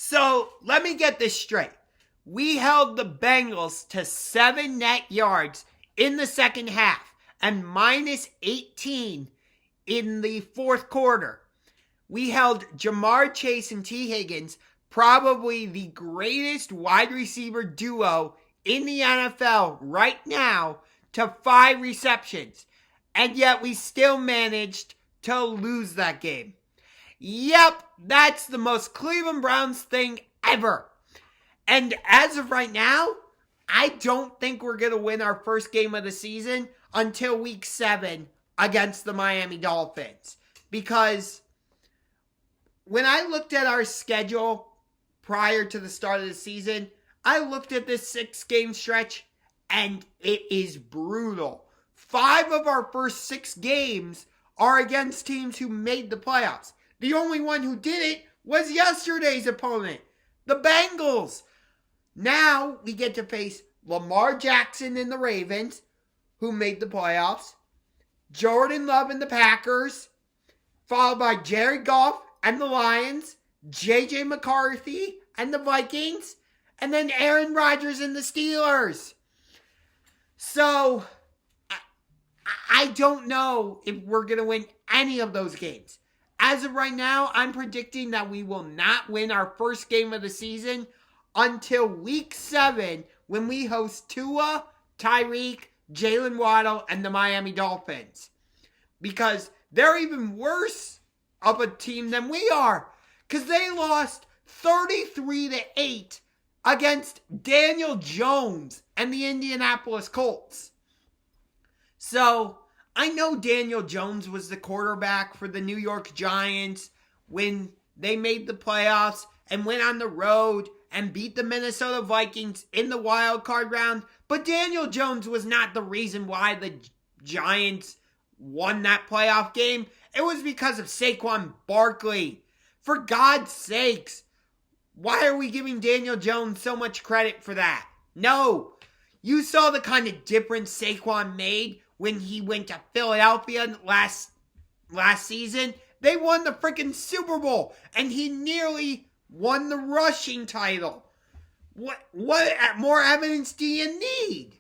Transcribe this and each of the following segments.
So let me get this straight. We held the Bengals to 7 net yards in the second half and minus 18 in the fourth quarter. We held Jamar Chase and T. Higgins, probably the greatest wide receiver duo in the NFL right now, to 5 receptions. And yet we still managed to lose that game. Yep, that's the most Cleveland Browns thing ever. And as of right now, I don't think we're going to win our first game of the season until week 7 against the Miami Dolphins. Because when I looked at our schedule prior to the start of the season, I looked at this 6-game stretch and it is brutal. 5 of our first 6 games are against teams who made the playoffs. The only one who did it was yesterday's opponent, the Bengals. Now we get to face Lamar Jackson and the Ravens, who made the playoffs, Jordan Love and the Packers, followed by Jared Goff and the Lions, J.J. McCarthy and the Vikings, and then Aaron Rodgers and the Steelers. So, I don't know if we're going to win any of those games. As of right now, I'm predicting that we will not win our first game of the season until week 7 when we host Tua, Tyreek, Jalen Waddle, and the Miami Dolphins. Because they're even worse of a team than we are. Because they lost 33-8 against Daniel Jones and the Indianapolis Colts. So, I know Daniel Jones was the quarterback for the New York Giants when they made the playoffs and went on the road and beat the Minnesota Vikings in the wild card round. But Daniel Jones was not the reason why the Giants won that playoff game. It was because of Saquon Barkley. For God's sakes, why are we giving Daniel Jones so much credit for that? No. You saw the kind of difference Saquon made when he went to Philadelphia last season. They won the freaking Super Bowl, and he nearly won the rushing title. What more evidence do you need?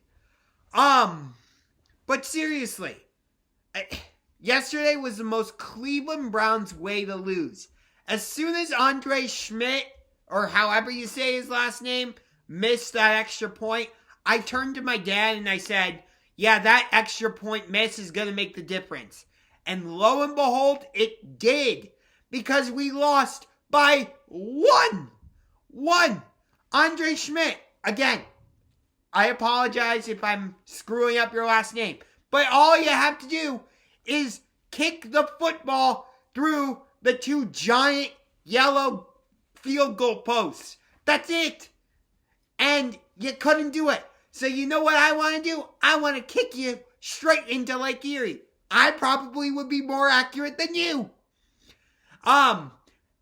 But seriously, yesterday was the most Cleveland Browns way to lose. As soon as Andre Szmyt, or however you say his last name, missed that extra point, I turned to my dad and I said, yeah, that extra point miss is going to make the difference. And lo and behold, it did. Because we lost by one. Andre Szmyt. Again, I apologize if I'm screwing up your last name. But all you have to do is kick the football through the 2 giant yellow field goal posts. That's it. And you couldn't do it. So you know what I want to do? I want to kick you straight into Lake Erie. I probably would be more accurate than you. And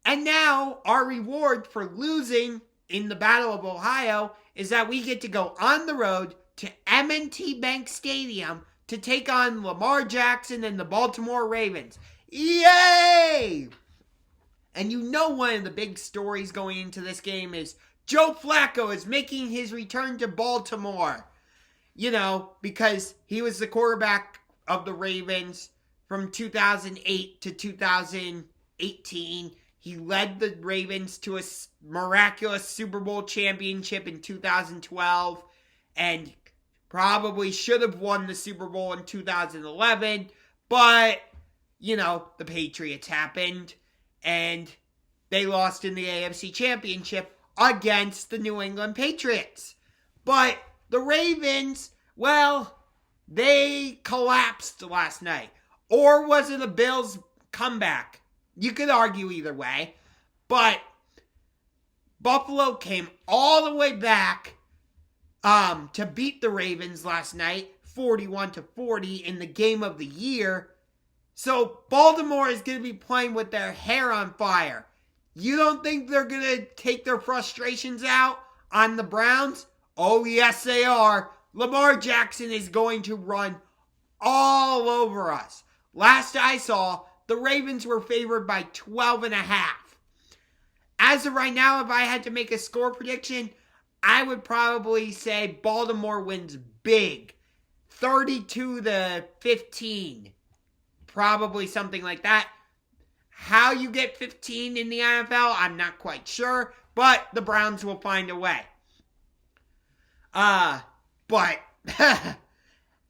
now our reward for losing in the Battle of Ohio is that we get to go on the road to M&T Bank Stadium to take on Lamar Jackson and the Baltimore Ravens. Yay! And you know one of the big stories going into this game is Joe Flacco is making his return to Baltimore. You know, because he was the quarterback of the Ravens from 2008 to 2018. He led the Ravens to a miraculous Super Bowl championship in 2012 and probably should have won the Super Bowl in 2011. But, you know, the Patriots happened and they lost in the AFC Championship against the New England Patriots. But the Ravens, well, they collapsed last night. Or was it a Bills comeback? You could argue either way. But Buffalo came all the way back to beat the Ravens last night, 41-40 in the game of the year. So Baltimore is going to be playing with their hair on fire. You don't think they're going to take their frustrations out on the Browns? Oh, yes, they are. Lamar Jackson is going to run all over us. Last I saw, the Ravens were favored by 12.5. As of right now, if I had to make a score prediction, I would probably say Baltimore wins big. 32-15. Probably something like that. How you get 15 in the NFL, I'm not quite sure. But the Browns will find a way. But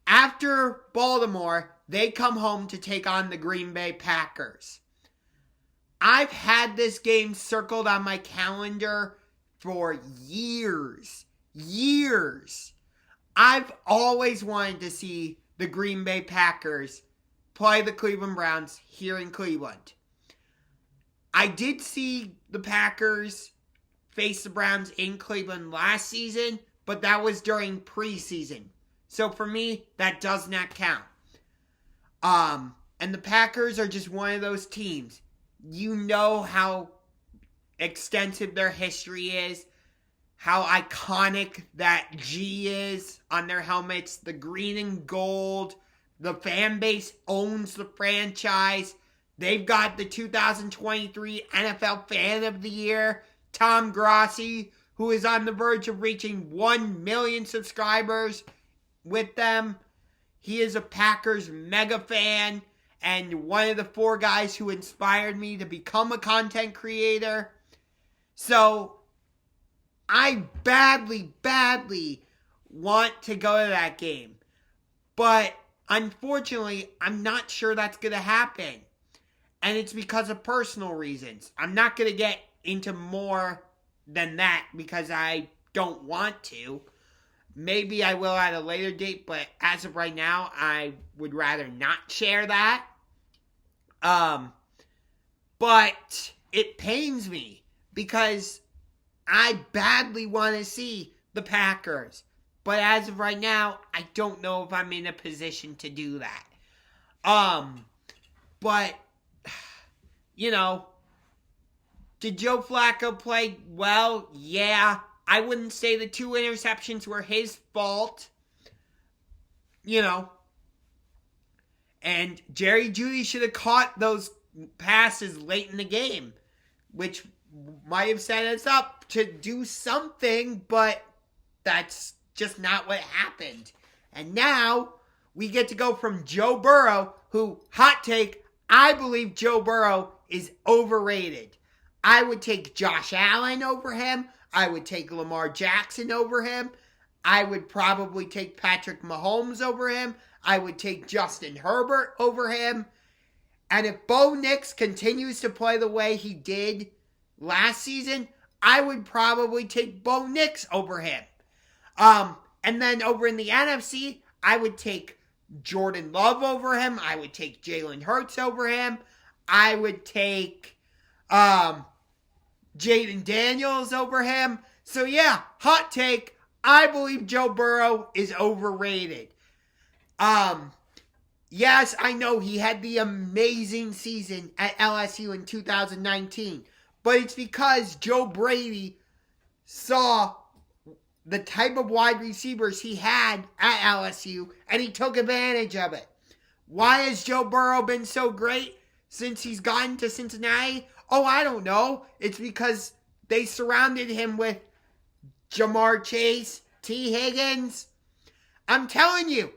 after Baltimore, they come home to take on the Green Bay Packers. I've had this game circled on my calendar for years. I've always wanted to see the Green Bay Packers play the Cleveland Browns here in Cleveland. I did see the Packers face the Browns in Cleveland last season, but that was during preseason. So for me, that does not count. And the Packers are just one of those teams. You know how extensive their history is, how iconic that G is on their helmets, the green and gold. The fan base owns the franchise. They've got the 2023 NFL Fan of the Year, Tom Grossi, who is on the verge of reaching 1 million subscribers with them. He is a Packers mega fan and one of the 4 guys who inspired me to become a content creator. So I badly want to go to that game. But unfortunately, I'm not sure that's going to happen. And it's because of personal reasons. I'm not going to get into more than that because I don't want to. Maybe I will at a later date, but as of right now, I would rather not share that. But it pains me because I badly want to see the Packers. But as of right now, I don't know if I'm in a position to do that. But, you know, did Joe Flacco play well? Yeah. I wouldn't say the 2 interceptions were his fault. You know. And Jerry Jeudy should have caught those passes late in the game, which might have set us up to do something, but that's just not what happened. And now we get to go from Joe Burrow, who, hot take, I believe Joe Burrow is overrated. I would take Josh Allen over him. I would take Lamar Jackson over him. I would probably take Patrick Mahomes over him. I would take Justin Herbert over him. And if Bo Nix continues to play the way he did last season, I would probably take Bo Nix over him. And then over in the NFC, I would take Jordan Love over him. I would take Jalen Hurts over him. I would take Jaden Daniels over him. So yeah, hot take. I believe Joe Burrow is overrated. Yes, I know he had the amazing season at LSU in 2019. But it's because Joe Brady saw the type of wide receivers he had at LSU, and he took advantage of it. Why has Joe Burrow been so great since he's gotten to Cincinnati? Oh, I don't know. It's because they surrounded him with Jamar Chase, T. Higgins. I'm telling you,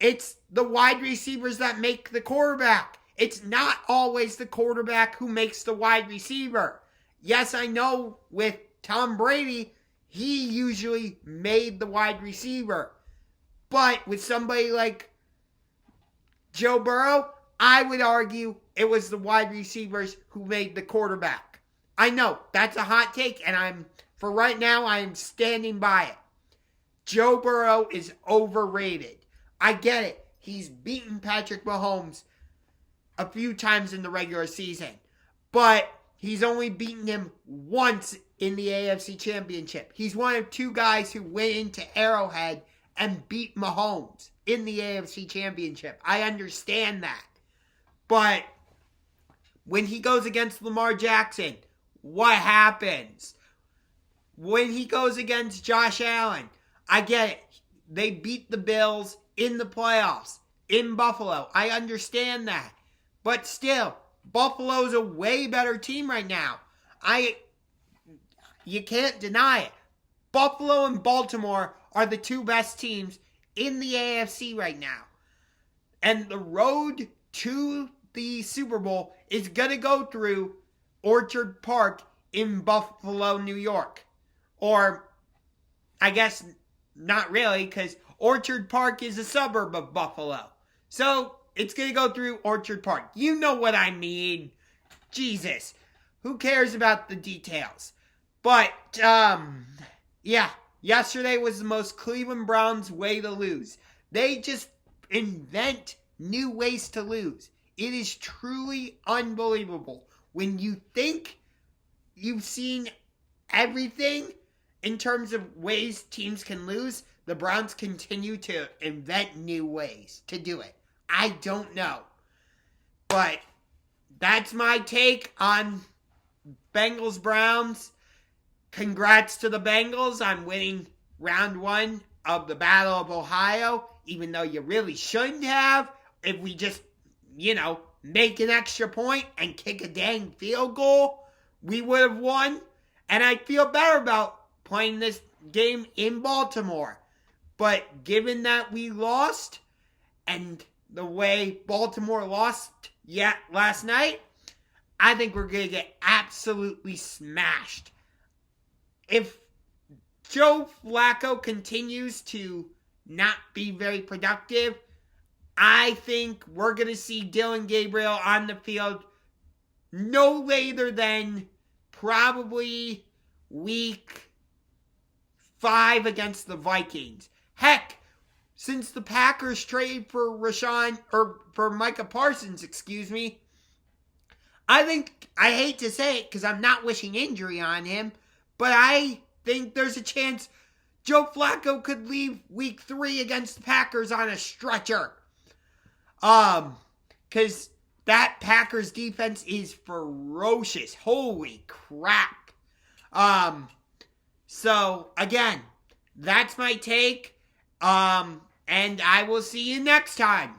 it's the wide receivers that make the quarterback. It's not always the quarterback who makes the wide receiver. Yes, I know with Tom Brady, he usually made the wide receiver. But with somebody like Joe Burrow, I would argue it was the wide receivers who made the quarterback. I know, that's a hot take, and for right now, I am standing by it. Joe Burrow is overrated. I get it. He's beaten Patrick Mahomes a few times in the regular season. But he's only beaten him once in the AFC Championship. He's one of 2 guys who went into Arrowhead and beat Mahomes in the AFC Championship. I understand that. But when he goes against Lamar Jackson, what happens? When he goes against Josh Allen, I get it. They beat the Bills in the playoffs in Buffalo. I understand that. But still, Buffalo's a way better team right now. I You can't deny it. Buffalo and Baltimore are the two best teams in the AFC right now. And the road to the Super Bowl is going to go through Orchard Park in Buffalo, New York. Or, I guess, not really, because Orchard Park is a suburb of Buffalo. So, it's going to go through Orchard Park. You know what I mean. Jesus. Who cares about the details? But, yeah. Yesterday was the most Cleveland Browns way to lose. They just invent new ways to lose. It is truly unbelievable. When you think you've seen everything in terms of ways teams can lose, the Browns continue to invent new ways to do it. I don't know. But that's my take on Bengals-Browns. Congrats to the Bengals on winning round 1 of the Battle of Ohio, even though you really shouldn't have. If we just, make an extra point and kick a dang field goal, we would have won. And I feel better about playing this game in Baltimore. But given that we lost, and the way Baltimore lost last night, I think we're going to get absolutely smashed. If Joe Flacco continues to not be very productive, I think we're going to see Dylan Gabriel on the field no later than probably week 5 against the Vikings. Heck, since the Packers traded for Micah Parsons, I hate to say it because I'm not wishing injury on him, but I think there's a chance Joe Flacco could leave week 3 against the Packers on a stretcher. Because that Packers defense is ferocious. Holy crap. So, again, that's my take. And I will see you next time.